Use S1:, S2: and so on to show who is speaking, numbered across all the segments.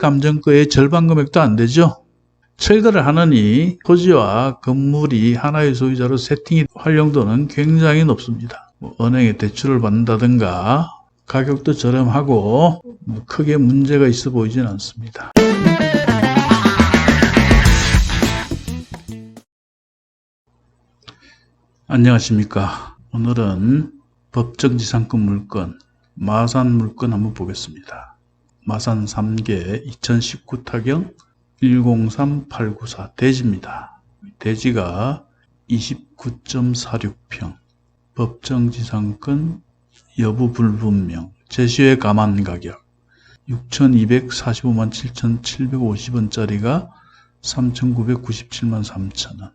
S1: 감정가의 절반 금액도 안 되죠. 철거를 하느니 토지와 건물이 하나의 소유자로 세팅이 활용도는 굉장히 높습니다. 은행에 대출을 받는다든가 가격도 저렴하고 크게 문제가 있어 보이진 않습니다. 안녕하십니까. 오늘은 법정지상권 물건, 마산 물건 한번 보겠습니다. 마산 3개 2019 타경 103894 대지입니다. 대지가 29.46평, 법정지상권 여부 불분명, 제시의 감안 가격 6,245만 7,750원짜리가 3,997만 3천원.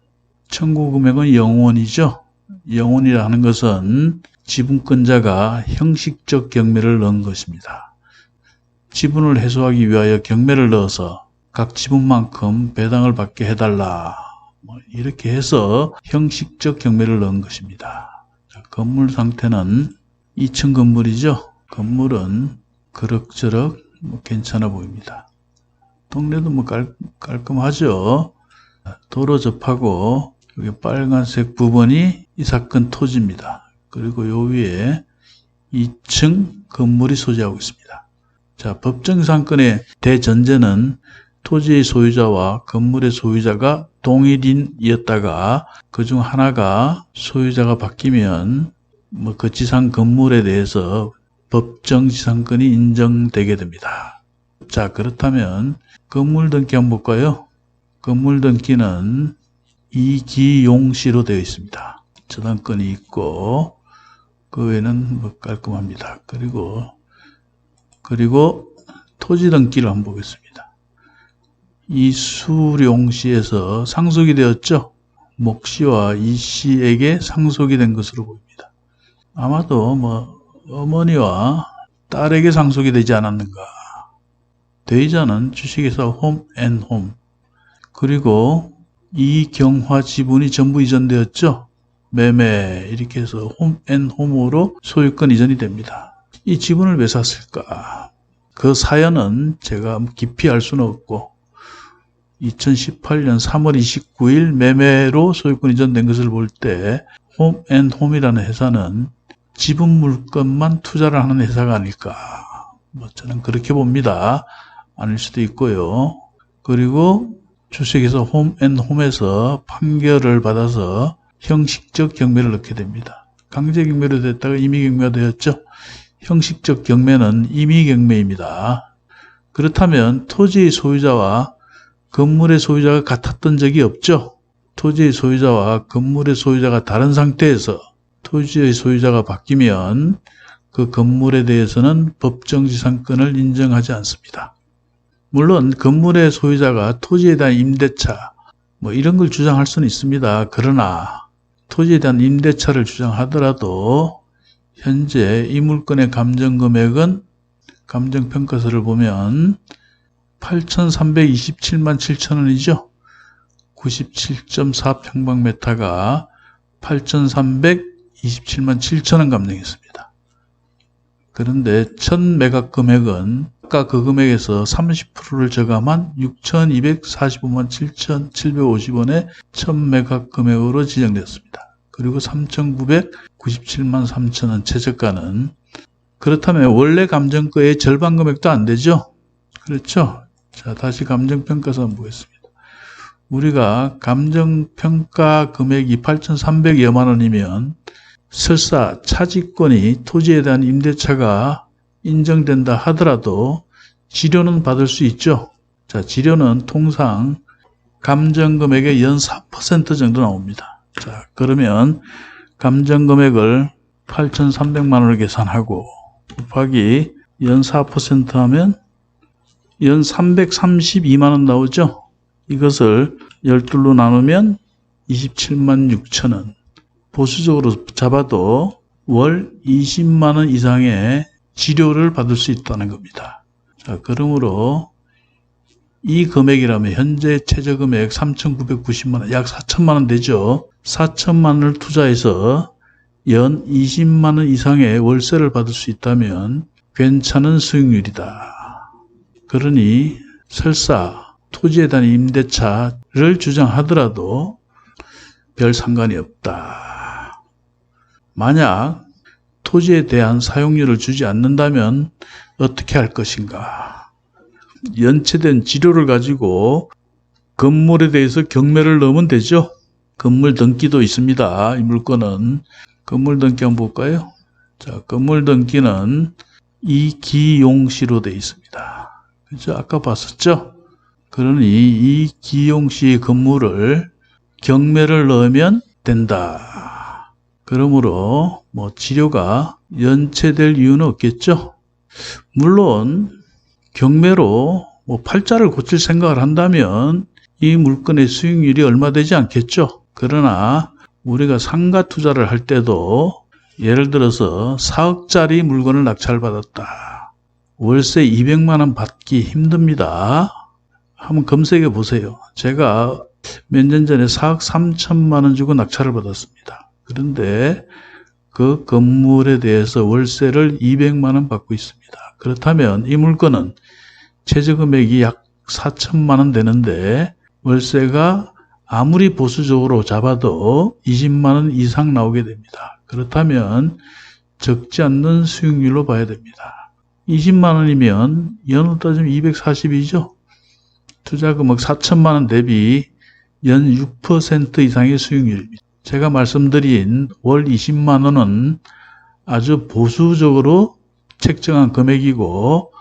S1: 청구 금액은 0원이죠. 0원이라는 것은 지분권자가 형식적 경매를 넣은 것입니다. 지분을 해소하기 위하여 경매를 넣어서 각 지분만큼 배당을 받게 해달라, 이렇게 해서 형식적 경매를 넣은 것입니다. 건물 상태는 2층 건물이죠. 건물은 그럭저럭 괜찮아 보입니다. 동네도 깔끔하죠. 도로 접하고 여기 빨간색 부분이 이 사건 토지입니다. 그리고 요 위에 2층 건물이 소재하고 있습니다. 자, 법정지상권의 대전제는 토지의 소유자와 건물의 소유자가 동일인이었다가 그중 하나가 소유자가 바뀌면 그 지상 건물에 대해서 법정지상권이 인정되게 됩니다. 자, 그렇다면 건물 등기 한번 볼까요? 건물 등기는 이기용시로 되어 있습니다. 저당권이 있고 그 외에는 깔끔합니다. 그리고 토지 등기를 한번 보겠습니다. 이수룡시에서 상속이 되었죠. 목시와 이씨에게 상속이 된 것으로 보입니다. 아마도 어머니와 딸에게 상속이 되지 않았는가. 대의자는 주식회사 홈앤홈, 그리고 이경화 지분이 전부 이전되었죠. 매매, 이렇게 해서 홈앤홈으로 소유권 이전이 됩니다. 이 지분을 왜 샀을까? 그 사연은 제가 깊이 알 수는 없고 2018년 3월 29일 매매로 소유권 이전된 것을 볼 때 홈앤홈이라는 회사는 지분 물건만 투자를 하는 회사가 아닐까, 저는 그렇게 봅니다. 아닐 수도 있고요. 그리고 주식회사 홈앤홈에서 판결을 받아서 형식적 경매를 넣게 됩니다. 강제 경매로 됐다가 임의 경매가 되었죠. 형식적 경매는 임의 경매입니다. 그렇다면 토지의 소유자와 건물의 소유자가 같았던 적이 없죠. 토지의 소유자와 건물의 소유자가 다른 상태에서 토지의 소유자가 바뀌면 그 건물에 대해서는 법정지상권을 인정하지 않습니다. 물론 건물의 소유자가 토지에 대한 임대차 이런 걸 주장할 수는 있습니다. 그러나 토지에 대한 임대차를 주장하더라도 현재 이 물건의 감정금액은 감정평가서를 보면 8,327만 7천원이죠. 97.4평방미터가 8,327만 7천원 감정했습니다. 그런데 1000매각 금액은 아까 그 금액에서 30%를 저감한 6,245만 7,750원의 1000매각 금액으로 지정되었습니다. 그리고 3,997만 3천원 최저가는, 그렇다면 원래 감정가의 절반 금액도 안 되죠? 그렇죠? 자, 다시 감정평가서 한번 보겠습니다. 우리가 감정평가 금액이 8,300여만 원이면 설사 차지권이 토지에 대한 임대차가 인정된다 하더라도 지료는 받을 수 있죠. 자, 지료는 통상 감정금액의 연 4% 정도 나옵니다. 자, 그러면 감정금액을 8,300만 원을 계산하고 곱하기 연 4% 하면 연 332만 원 나오죠. 이것을 12로 나누면 27만 6천 원. 보수적으로 잡아도 월 20만 원 이상의 지료를 받을 수 있다는 겁니다. 자, 그러므로 이 금액이라면 현재 최저금액 3,990만 원, 약 4천만 원 되죠. 4천만 원을 투자해서 연 20만 원 이상의 월세를 받을 수 있다면 괜찮은 수익률이다. 그러니 설사 토지에 대한 임대차를 주장하더라도 별 상관이 없다. 만약 토지에 대한 사용료를 주지 않는다면 어떻게 할 것인가? 연체된 지료를 가지고 건물에 대해서 경매를 넣으면 되죠. 건물 등기도 있습니다. 이 물건은. 건물 등기 한번 볼까요? 자, 건물 등기는 이기용시로 되어 있습니다. 그죠? 아까 봤었죠? 그러니 이 기용시의 건물을 경매를 넣으면 된다. 그러므로 지료가 연체될 이유는 없겠죠? 물론 경매로 팔자를 고칠 생각을 한다면 이 물건의 수익률이 얼마 되지 않겠죠? 그러나 우리가 상가 투자를 할 때도 예를 들어서 4억짜리 물건을 낙찰받았다. 월세 200만 원 받기 힘듭니다. 한번 검색해 보세요. 제가 몇 년 전에 4억 3천만 원 주고 낙찰을 받았습니다. 그런데 그 건물에 대해서 월세를 200만 원 받고 있습니다. 그렇다면 이 물건은 최저금액이 약 4천만 원 되는데 월세가 아무리 보수적으로 잡아도 20만 원 이상 나오게 됩니다. 그렇다면 적지 않는 수익률로 봐야 됩니다. 20만 원이면 연으로 따지면 240이죠. 투자금액 4천만 원 대비 연 6% 이상의 수익률입니다. 제가 말씀드린 월 20만 원은 아주 보수적으로 책정한 금액이고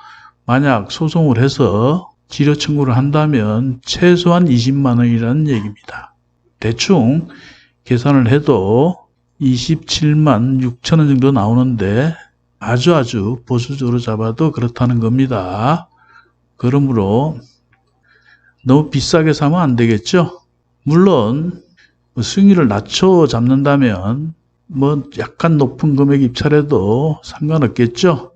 S1: 만약 소송을 해서 지료 청구를 한다면 최소한 20만 원이라는 얘기입니다. 대충 계산을 해도 27만 6천 원 정도 나오는데 아주 보수적으로 잡아도 그렇다는 겁니다. 그러므로 너무 비싸게 사면 안 되겠죠? 물론 수익률을 낮춰 잡는다면 약간 높은 금액 입찰해도 상관없겠죠?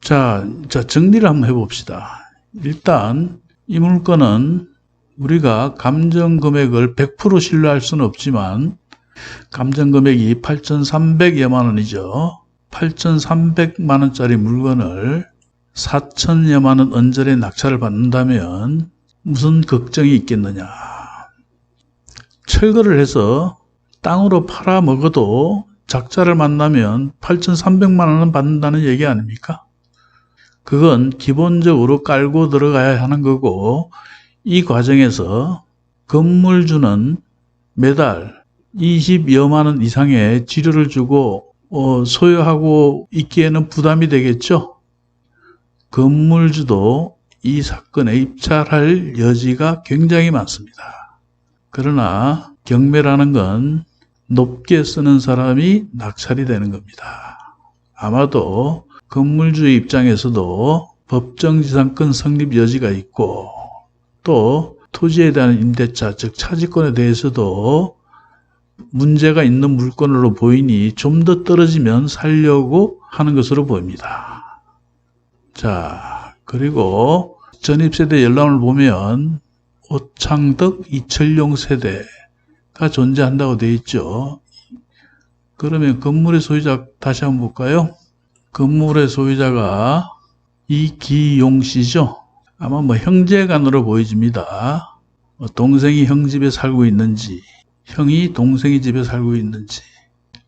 S1: 자, 정리를 한번 해봅시다. 일단 이 물건은 우리가 감정금액을 100% 신뢰할 수는 없지만 감정금액이 8,300여만 원이죠. 8,300만 원짜리 물건을 4천여만 원 언저리에 낙찰을 받는다면 무슨 걱정이 있겠느냐. 철거를 해서 땅으로 팔아먹어도 작자를 만나면 8,300만 원은 받는다는 얘기 아닙니까? 그건 기본적으로 깔고 들어가야 하는 거고 이 과정에서 건물주는 매달 20여만 원 이상의 지료를 주고 소유하고 있기에는 부담이 되겠죠. 건물주도 이 사건에 입찰할 여지가 굉장히 많습니다. 그러나 경매라는 건 높게 쓰는 사람이 낙찰이 되는 겁니다. 아마도 건물주의 입장에서도 법정지상권 성립 여지가 있고 또 토지에 대한 임대차 즉 차지권에 대해서도 문제가 있는 물건으로 보이니 좀 더 떨어지면 살려고 하는 것으로 보입니다. 자, 그리고 전입세대 열람을 보면 오창덕, 이철용 세대가 존재한다고 되어 있죠. 그러면 건물의 소유자 다시 한번 볼까요? 건물의 소유자가 이기용 씨죠. 아마 형제간으로 보여집니다. 동생이 형 집에 살고 있는지 형이 동생이 집에 살고 있는지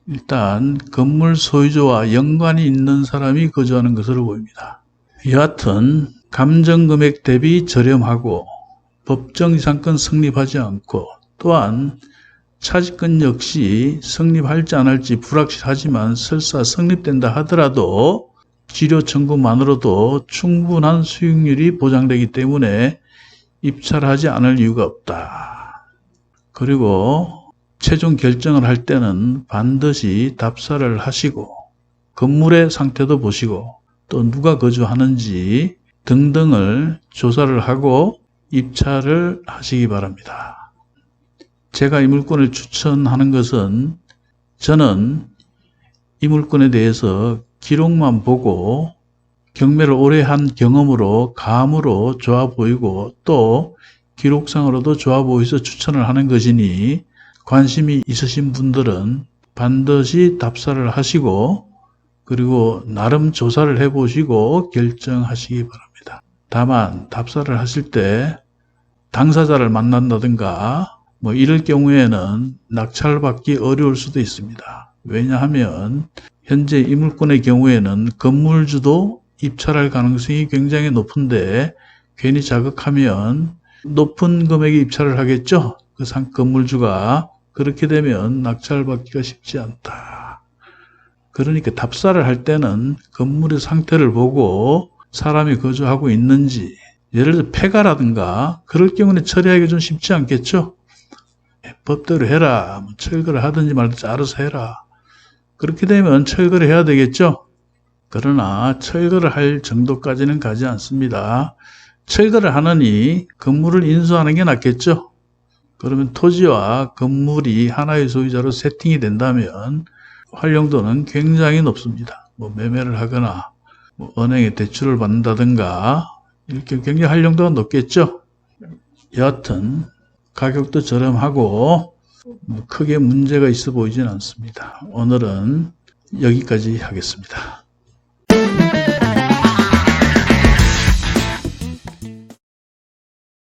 S1: 일단 건물 소유주와 연관이 있는 사람이 거주하는 것으로 보입니다. 여하튼 감정금액 대비 저렴하고 법정이상권 성립하지 않고 또한 차지권 역시 성립할지 안 할지 불확실하지만 설사 성립된다 하더라도 지료 청구만으로도 충분한 수익률이 보장되기 때문에 입찰하지 않을 이유가 없다. 그리고 최종 결정을 할 때는 반드시 답사를 하시고 건물의 상태도 보시고 또 누가 거주하는지 등등을 조사를 하고 입찰을 하시기 바랍니다. 제가 이 물건을 추천하는 것은 저는 이 물건에 대해서 기록만 보고 경매를 오래 한 경험으로 감으로 좋아 보이고 또 기록상으로도 좋아 보여서 추천을 하는 것이니 관심이 있으신 분들은 반드시 답사를 하시고 그리고 나름 조사를 해보시고 결정하시기 바랍니다. 다만 답사를 하실 때 당사자를 만난다든가 뭐 이럴 경우에는 낙찰받기 어려울 수도 있습니다. 왜냐하면 현재 이 물건의 경우에는 건물주도 입찰할 가능성이 굉장히 높은데 괜히 자극하면 높은 금액에 입찰을 하겠죠. 그 건물주가. 그렇게 되면 낙찰받기가 쉽지 않다. 그러니까 답사를 할 때는 건물의 상태를 보고 사람이 거주하고 있는지, 예를 들어 폐가라든가 그럴 경우는 처리하기가 좀 쉽지 않겠죠. 법대로 해라. 뭐 철거를 하든지 말든지 알아서 해라. 그렇게 되면 철거를 해야 되겠죠. 그러나 철거를 할 정도까지는 가지 않습니다. 철거를 하느니 건물을 인수하는 게 낫겠죠. 그러면 토지와 건물이 하나의 소유자로 세팅이 된다면 활용도는 굉장히 높습니다. 뭐 매매를 하거나 뭐 은행에 대출을 받는다든가 이렇게 굉장히 활용도가 높겠죠. 여하튼 가격도 저렴하고 크게 문제가 있어 보이진 않습니다. 오늘은 여기까지 하겠습니다.